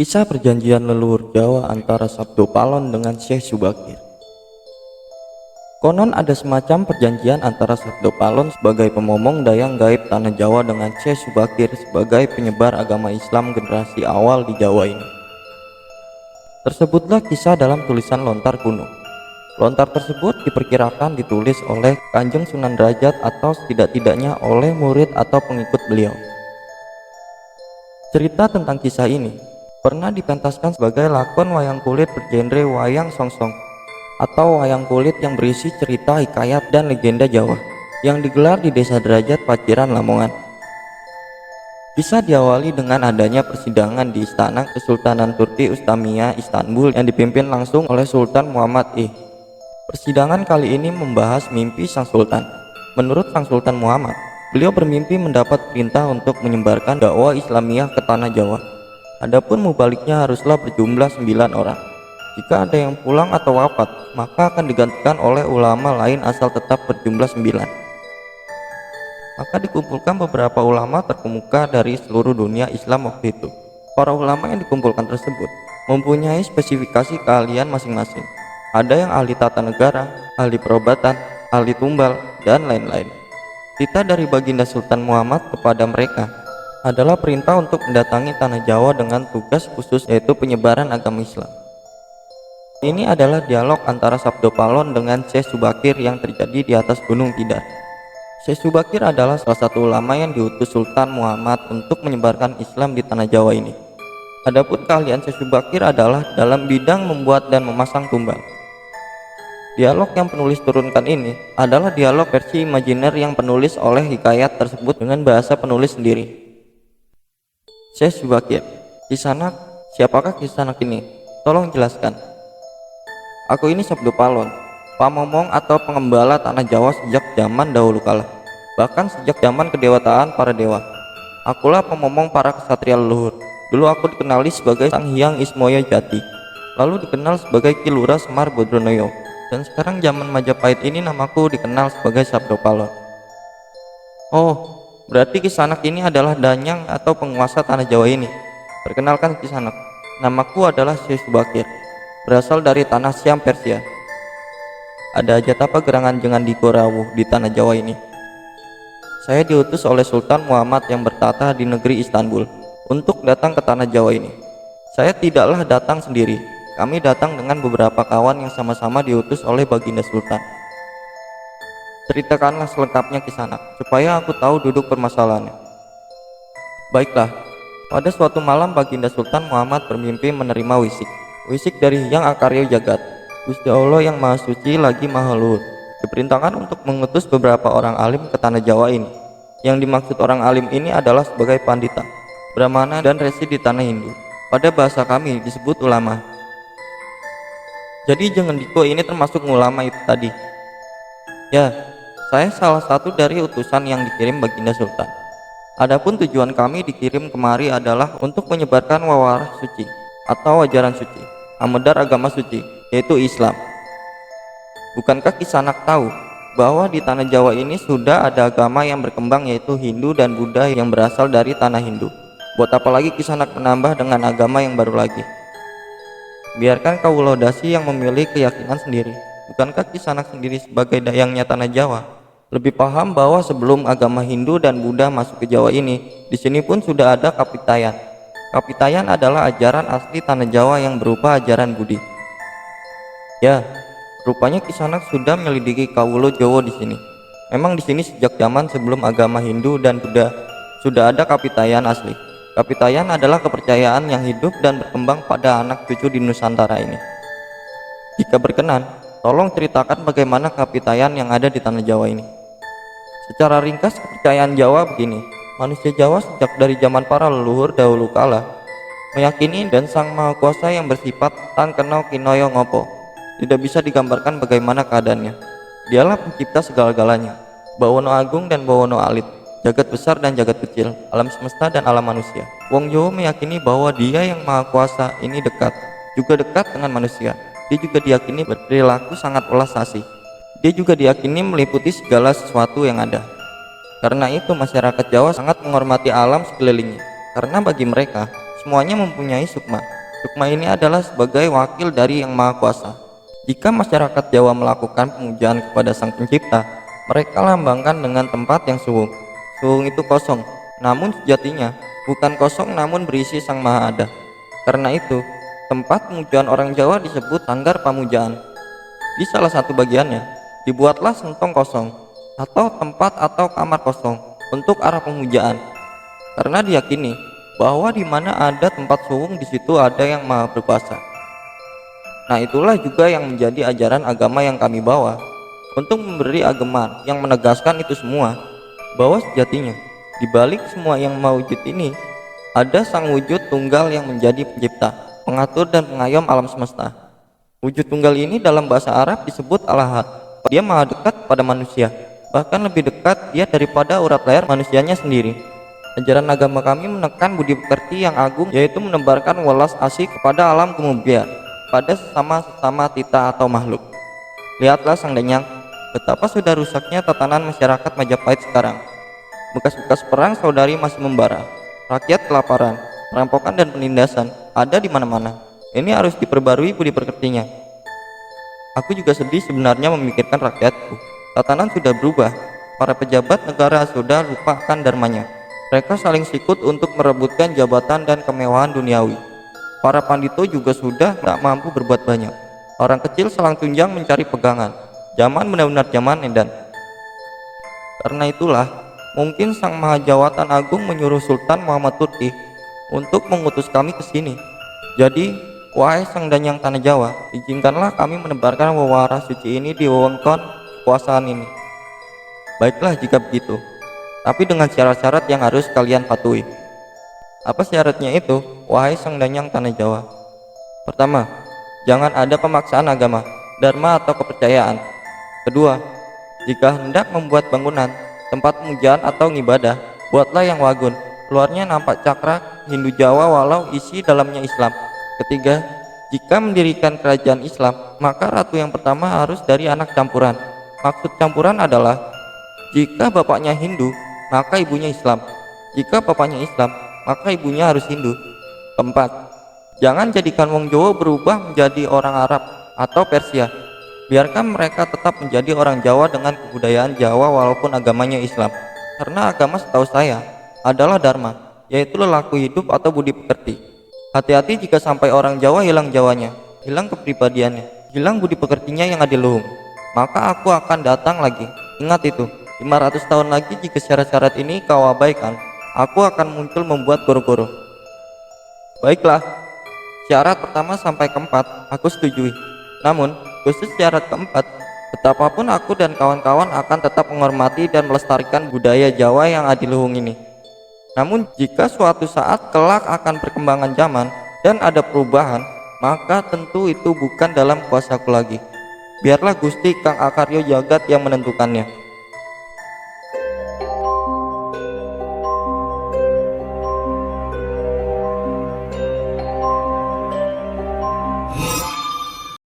Kisah perjanjian leluhur Jawa antara Sabdo Palon dengan Syekh Subakir. Konon ada semacam perjanjian antara Sabdo Palon sebagai pemomong dayang gaib tanah Jawa dengan Syekh Subakir sebagai penyebar agama Islam generasi awal di Jawa ini. Tersebutlah kisah dalam tulisan lontar kuno. Lontar tersebut diperkirakan ditulis oleh Kanjeng Sunan Derajat atau setidak-tidaknya oleh murid atau pengikut beliau. Cerita tentang kisah ini pernah dipentaskan sebagai lakon wayang kulit bergenre wayang songsong atau wayang kulit yang berisi cerita, hikayat, dan legenda Jawa yang digelar di Desa Derajat, Paciran, Lamongan. Kisah diawali dengan adanya persidangan di Istana Kesultanan Turki Ustamiyah Istanbul yang dipimpin langsung oleh Sultan Muhammad I. Persidangan kali ini membahas mimpi sang sultan. Menurut sang Sultan Muhammad, beliau bermimpi mendapat perintah untuk menyebarkan dakwah Islamiyah ke tanah Jawa. Adapun mubaliknya haruslah berjumlah 9 orang. Jika ada yang pulang atau wafat, maka akan digantikan oleh ulama lain asal tetap berjumlah 9. Maka dikumpulkan beberapa ulama terkemuka dari seluruh dunia Islam waktu itu. Para ulama yang dikumpulkan tersebut mempunyai spesifikasi keahlian masing-masing. Ada yang ahli tata negara, ahli perobatan, ahli tumbal, dan lain-lain. Titah dari Baginda Sultan Muhammad kepada mereka adalah perintah untuk mendatangi tanah Jawa dengan tugas khusus, yaitu penyebaran agama Islam. Ini adalah dialog antara Sabdo Palon dengan Syekh Subakir yang terjadi di atas Gunung Tidar. Syekh Subakir adalah salah satu ulama yang diutus Sultan Muhammad untuk menyebarkan Islam di tanah Jawa ini. Adapun keahlian Syekh Subakir adalah dalam bidang membuat dan memasang tumbal. Dialog yang penulis turunkan ini adalah dialog versi imajiner yang penulis oleh hikayat tersebut dengan bahasa penulis sendiri. Syekh Subakir, Kisanak, siapakah Kisanak ini? Tolong jelaskan. Aku ini Sabdo Palon, pamomong atau pengembala tanah Jawa sejak zaman dahulu kala, bahkan sejak zaman kedewataan para dewa. Akulah pemomong para kesatria leluhur. Dulu aku dikenali sebagai Sang Hyang Ismoyo Jati, lalu dikenal sebagai Ki Lurah Semar Bodronoyo, dan sekarang zaman Majapahit ini namaku dikenal sebagai Sabdo Palon. Oh, berarti Kisanak ini adalah danyang atau penguasa tanah Jawa ini. Perkenalkan Kisanak, namaku adalah Syekh Subakir, berasal dari tanah Syam, Persia. Ada hajat apa gerangan jangan digorawuh di tanah Jawa ini? Saya diutus oleh Sultan Muhammad yang bertata di negeri Istanbul untuk datang ke tanah Jawa ini. Saya tidaklah datang sendiri. Kami datang dengan beberapa kawan yang sama-sama diutus oleh Baginda Sultan. Ceritakanlah selengkapnya Kisanak, supaya aku tahu duduk permasalahannya. Baiklah, pada suatu malam Baginda Sultan Muhammad bermimpi menerima wisik dari Hyang Akarya Jagat, Gusti Allah yang Maha Suci lagi Maha Luhur. Diperintahkan untuk mengutus beberapa orang alim ke tanah Jawa ini. Yang dimaksud orang alim ini adalah sebagai pandita, brahmana, dan resi di tanah Hindu. Pada bahasa kami disebut ulama. Jadi Jengen Diko ini termasuk ulama itu tadi? Ya, saya salah satu dari utusan yang dikirim Baginda Sultan. Adapun tujuan kami dikirim kemari adalah untuk menyebarkan wawadah suci atau ajaran suci, amedar agama suci, yaitu Islam. Bukankah Kisanak tahu bahwa di tanah Jawa ini sudah ada agama yang berkembang, yaitu Hindu dan Buddha yang berasal dari tanah Hindu? Buat apa lagi Kisanak menambah dengan agama yang baru lagi? Biarkan Kawula Dasi yang memilih keyakinan sendiri. Bukankah Kisanak sendiri sebagai dayangnya tanah Jawa lebih paham bahwa sebelum agama Hindu dan Buddha masuk ke Jawa ini, di sini pun sudah ada Kapitayan. Kapitayan adalah ajaran asli tanah Jawa yang berupa ajaran Budi. Ya, rupanya Kisanak sudah menyelidiki Kawula Jawa di sini. Memang di sini sejak zaman sebelum agama Hindu dan Buddha sudah ada Kapitayan asli. Kapitayan adalah kepercayaan yang hidup dan berkembang pada anak cucu di Nusantara ini. Jika berkenan, tolong ceritakan bagaimana Kapitayan yang ada di tanah Jawa ini. Secara ringkas, kepercayaan Jawa begini. Manusia Jawa sejak dari zaman para leluhur dahulu kala meyakini dan Sang Maha Kuasa yang bersifat tan keno kinoyo ngopo. Tidak bisa digambarkan bagaimana keadaannya. Dialah pencipta segala-galanya, Bawono Agung dan Bawono Alit, jagat besar dan jagat kecil, alam semesta dan alam manusia. Wong Jawa meyakini bahwa Dia yang Maha Kuasa ini dekat, juga dekat dengan manusia. Dia juga diyakini berperilaku sangat welas asih. Dia juga diyakini meliputi segala sesuatu yang ada. Karena itu masyarakat Jawa sangat menghormati alam sekelilingnya. Karena bagi mereka, semuanya mempunyai sukma. Sukma ini adalah sebagai wakil dari Yang Maha Kuasa. Jika masyarakat Jawa melakukan pemujaan kepada Sang Pencipta, mereka lambangkan dengan tempat yang suwung. Suwung itu kosong, namun sejatinya bukan kosong namun berisi Sang Maha Ada. Karena itu, tempat pemujaan orang Jawa disebut sanggar pamujaan. Di salah satu bagiannya, dibuatlah sentong kosong atau tempat atau kamar kosong untuk arah pemujaan. Karena diyakini bahwa di mana ada tempat suwung di situ ada Yang Maha Berkuasa. Nah, itulah juga yang menjadi ajaran agama yang kami bawa untuk memberi ageman yang menegaskan itu semua, bahwa sejatinya di balik semua yang mewujud ini ada Sang Wujud Tunggal yang menjadi pencipta, pengatur dan pengayom alam semesta. Wujud tunggal ini dalam bahasa Arab disebut Al-Ahad. Dia maha dekat pada manusia, bahkan lebih dekat dia daripada urat leher manusianya sendiri. Ajaran agama kami menekan budi pekerti yang agung, yaitu menebarkan welas asih kepada alam kemubian, pada sesama tita atau makhluk. Lihatlah Sang Danyang, betapa sudah rusaknya tatanan masyarakat Majapahit sekarang. Bekas-bekas perang saudari masih membara, rakyat kelaparan, perampokan dan penindasan ada di mana-mana. Ini harus diperbarui budi pekertinya. Aku juga sedih sebenarnya memikirkan rakyatku. Tatanan sudah berubah, para pejabat negara sudah lupakan dharmanya. Mereka saling sikut untuk merebutkan jabatan dan kemewahan duniawi. Para pandito juga sudah tak mampu berbuat banyak. Orang kecil selang tunjang mencari pegangan. Zaman benar-benar zaman edan. Karena itulah, mungkin Sang Mahajawatan Agung menyuruh Sultan Muhammad Turki untuk mengutus kami ke sini. Jadi, wahai Sang Danyang Tanah Jawa, izinkanlah kami menebarkan wawara suci ini di wewengkon kekuasaan ini. Baiklah jika begitu, tapi dengan syarat-syarat yang harus kalian patuhi. Apa syaratnya itu, wahai Sang Danyang Tanah Jawa? Pertama, jangan ada pemaksaan agama, dharma atau kepercayaan. Kedua, jika hendak membuat bangunan, tempat pemujaan atau ngibadah, buatlah yang wagun, luarnya nampak cakra Hindu Jawa walau isi dalamnya Islam. Ketiga, jika mendirikan kerajaan Islam, maka ratu yang pertama harus dari anak campuran. Maksud campuran adalah, jika bapaknya Hindu, maka ibunya Islam. Jika bapaknya Islam, maka ibunya harus Hindu. Keempat, jangan jadikan wong Jawa berubah menjadi orang Arab atau Persia. Biarkan mereka tetap menjadi orang Jawa dengan kebudayaan Jawa walaupun agamanya Islam. Karena agama setahu saya adalah dharma, yaitu lelaku hidup atau budi pekerti. Hati-hati jika sampai orang Jawa hilang Jawanya, hilang kepribadiannya, hilang budi pekertinya yang adiluhung. Maka aku akan datang lagi. Ingat itu, 500 tahun lagi jika syarat-syarat ini kau abaikan, aku akan muncul membuat goro-goro. Baiklah, syarat pertama sampai keempat aku setujui. Namun, khusus syarat keempat, betapapun aku dan kawan-kawan akan tetap menghormati dan melestarikan budaya Jawa yang adiluhung ini. Namun, jika suatu saat kelak akan perkembangan zaman dan ada perubahan, maka tentu itu bukan dalam kuasaku lagi. Biarlah Gusti Kang Akaryo Jagat yang menentukannya.